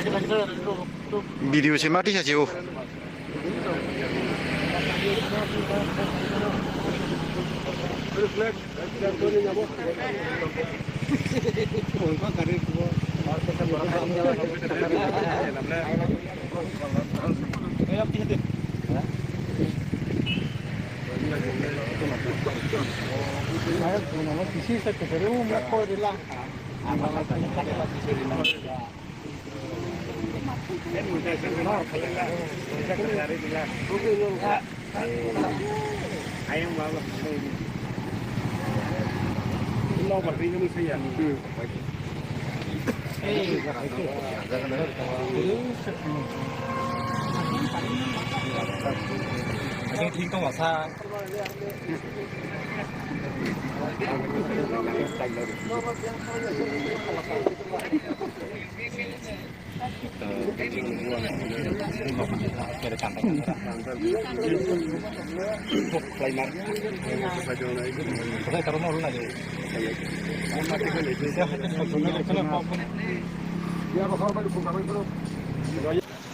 Video saya mati saja. Thiên không ở xa.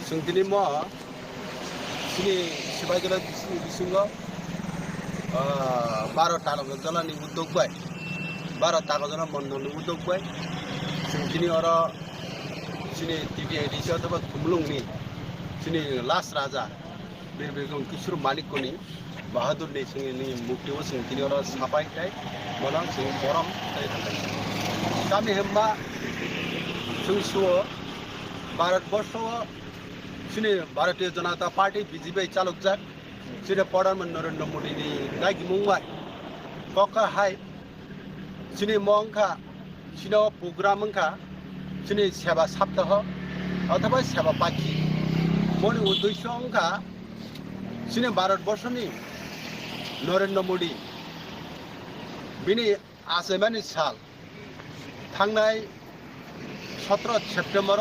Sungkini mo, sini sebagai jalan disungo, barat tahu jalan ni untuk baik, barat tahu jalan mana ni untuk baik. Sungkini orang sini TV edisi atau kumulung ni, sini last raja, berbeza kisru malik koni, bahadur ni sini mukti wo sungkini orang sapai kai, mana sini orang kai tak. Kami hamba sungsuo barat bosho sini Bharatiya Janata Party BJP calok jak sini Perdana Narendra Modi ni lagi Mumbai Koka Hai sini Mongka sini program ka sini Seva Saptaha atau Seva Paki Moni uddesho ka sini Bharat Borsho ni Narendra Modi bini asemani sal thangnai 17 September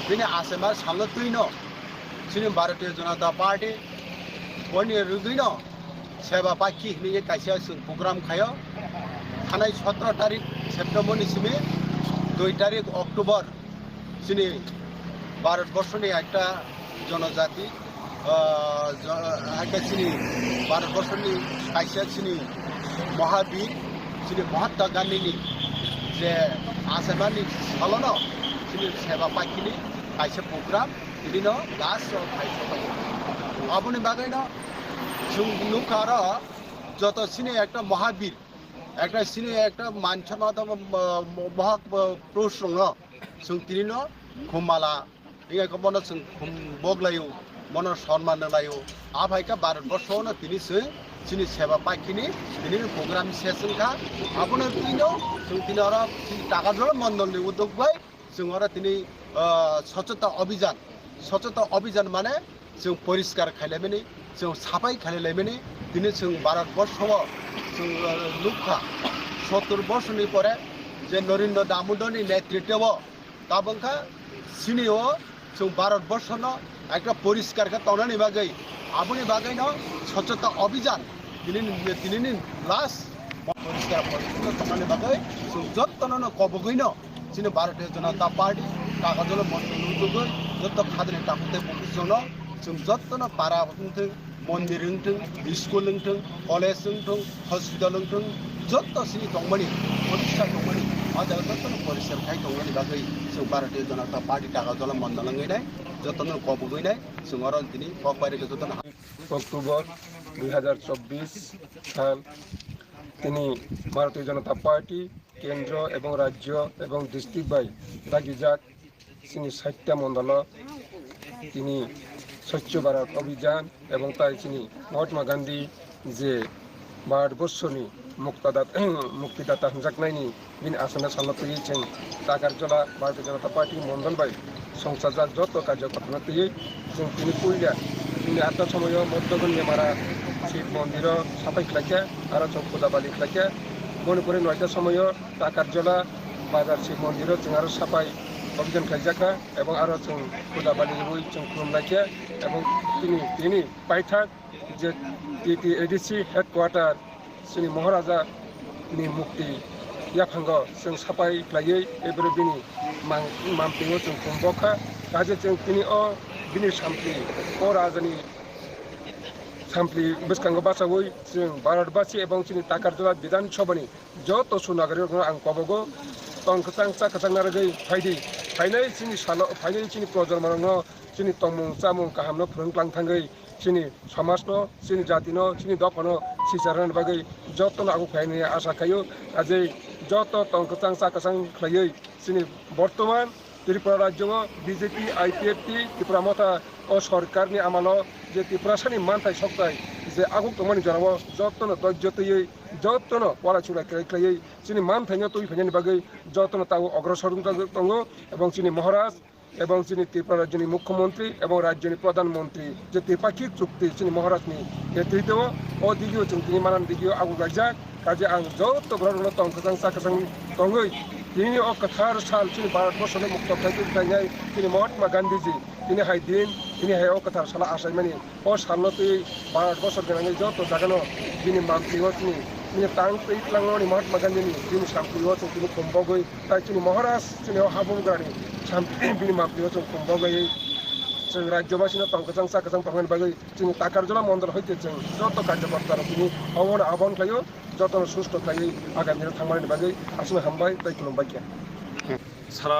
bini asema sallo tuino sini Bharatiya Janata Party boni ruduino Seva Paki ni kaisa program khayo thanai 17 tarik September ni simi 2 tarik October sini Bharat Borsho ni ekta জনজাতি একটা sini Bharat Borsho ni kaisa sini Mahabir sini Mahatma Gandhi ni je asema ni sallo no sini Seva Paki ni kaisa program ini no last kaisa abuni bagai no nukara joto sini ekta Mahabir ekta sini ekta manchama atau mohak prosong no sung tini no khumala ingai ko mono sung boglayu mono সম্মান লায়ু আভাই ka Bharat Borsho no tini sini Seva Paki ni tini program session ka abuni tino sung tini ora টাকা জল Mondal ni উদ্যোগ ভাই sung ora tini সচেতন অভিযান মানে जों পরিষ্কার খাইলাইবেনি जों সাফাই খাইলাইবেনি তিনি जों Bharat Borsho जों লুকা 70 বছরনি পরে যে নরেন্দ্র দামোদরনি নেতৃত্ব তাবংখা সিনিও जों Bharat Borsho no একটা পরিষ্কার কা তনানি বাগৈ আবুনি বাগৈ ন সচেতন অভিযান তিনি লাস্ট পরিষ্কার পরিচ্ছন্ন তনানি বাগৈ जों যত্ন কবগৈ ন sini Bharatiya Janata Party টাকা জল মন্ডল উদ্যোগ যত খাদনে টাকতে বকিসনো जों যত্ন পারা হংথং মন্দির হংথং স্কুল হংথং কলেজ হংথং হসপিটাল হংথং যত sini দংমানি পরিষ্কার দংমানি আজ যত্ন পরিষ্কার খাই দংমানি বাগৈ जों Bharatiya Janata Party টাকা জল মন্ডল লঙ্গিনাই যত্ন কবগইনাই जों অরন তিনি ককবারে যত্ন অক্টোবর 2024 সাল তিনি ভারতীয় জনতা পার্টি কেন্দ্র এবং রাজ্য এবং ডিস্ট্রিক্ট বাই দাগিজাক তিনি 60টা মণ্ডল তিনি স্বচ্ছ ভারত অভিযান এবং তাই তিনি মহাত্মা গান্ধী যে ভারতবর্ষনি মুক্তিদাতা হংজাকনাইনি বিন আসনে সালতুইছেন টাকার জলা ভারতীয় জনতা পার্টি মন্ডল বাই সংসার যত কার্যকর্তা তুই তিনি কইলা তিনি 8টার সময় মধ্যগণ্যে মারা শিব মন্দির সাফাই খেলাকে আর পূজা বালি খেলাকে মণিপুরে 9টার সময় টাকার জলা বাজার শিব মন্দির जों আরো সাফাই অভিযান খাইজাকা এবং আরো जों পূজা বালি বই जों খুলনাকে এবং তিনি পাইথাক যে টিটিএডিসি হেডকোয়ার্টার শ্রী মহারাজা नि मुक्ति याफांग जों साफाय खालायै एबार बिनि मामपिङो जों खुंबखा काजे जों तिनि अ बिनि सामप्लि अ राजानि सामप्लि बिस्कांगो बासावै जों भारतबासि एवं जोंनि ताकारजुला बिधान सभानि जत सुनागरिक आं कबगो तंखसां साखसां नारगै फायदि फायनाय जोंनि साल फायनाय जोंनि प्रजन्मनो जोंनि तंमुं चामुं काहामनो फोरोंख्लां थांगै जोंनि समाजनो जोंनि जातिनो जोंनि दफनो सिसारन बागै जतनो आगु फायनाय आशा खायो आजै जत तंखसां साखसां खायै जोंनि बर्तमान त्रिपुरा राज्य बीजेपी आईपीएफटी त्रिपुरा मथा अ सरकारनि आमालो जे त्रिपुरासानि मानथाय सकथाय जे आगु कमानि जनाबो जतनो धैर्यतयै जतनो पराचुरा खायै जोंनि मानथायनो तै फायनायनि बागै जतनो ताव अग्रसर दङ এবং जोंनि महाराज এবং जोंनि त्रिपुरा राज्यनि मुख्यमंत्री এবং राज्यनि प्रधानमंत्री जे त्रिपाक्षिक चुक्ति जोंनि महाराजनि नेतृत्व अ दिगियो जों तिनि मानान दिगियो आगु गायजाक काजे आं जत ब्रह्म तंखसां साखसां दङै दिनै अ कथार साल जोंनि भारतबर्षनि मुक्त खायनाय जोंनि महात्मा गान्धीजी दिनै हाय दिन दिनै हाय अ कथार साला आसायमानि अ सालनो तै भारतबर्ष गोनाङै जत जागानो दिनै मामप्लिङो जोंनि तां तैख्लांनि महात्मा गान्धीनि दिनै सामप्लिङो जों दिनै खुंबावगै ताय जोंनि महाराज जोंनि हाबुंग्रानि सामप्लि दिनै मामप्लिङो जों खुंबावगै जों राज्यबासिनो तंखसां साखसां पांगन बागै जोंनि ताकारजुला मन्दिर हयते जों जत कार्यकर्ता दिनै अवन आह्वान खायो जतनो सुस्थ' खायै आगामी थांबायनि बागै आसिनो हामबाय दाय खुलुमबाय सारा